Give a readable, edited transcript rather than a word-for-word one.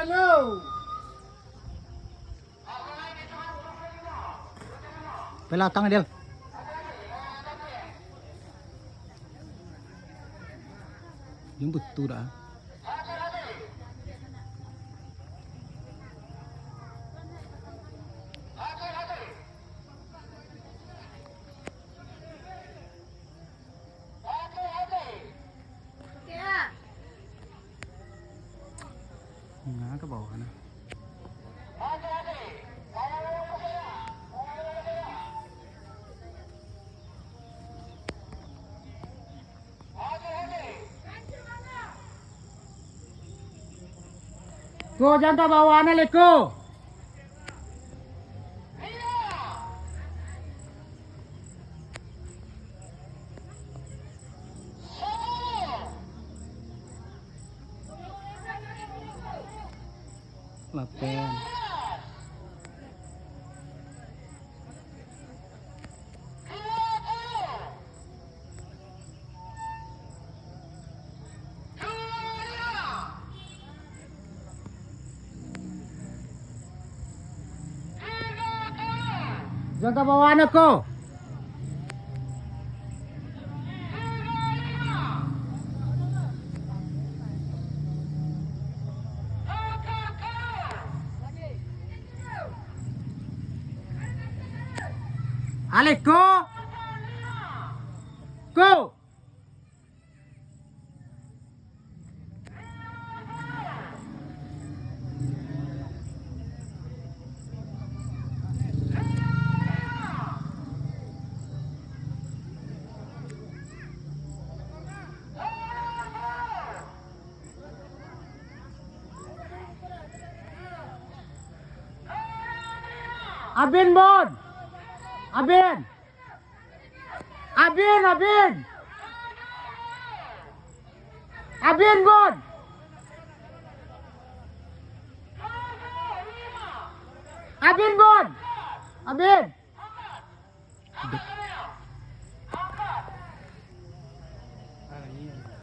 Ano? Pelatang Del. Jemput tuh dah. Ngã cái bầu này. Ko jangan bawa anak leko. Lapen. Jangan bawa anakku. Alex, go! Go! Abin Bon! Abin! Abin! Abin! Abin Bon! Abin Bon! Abin!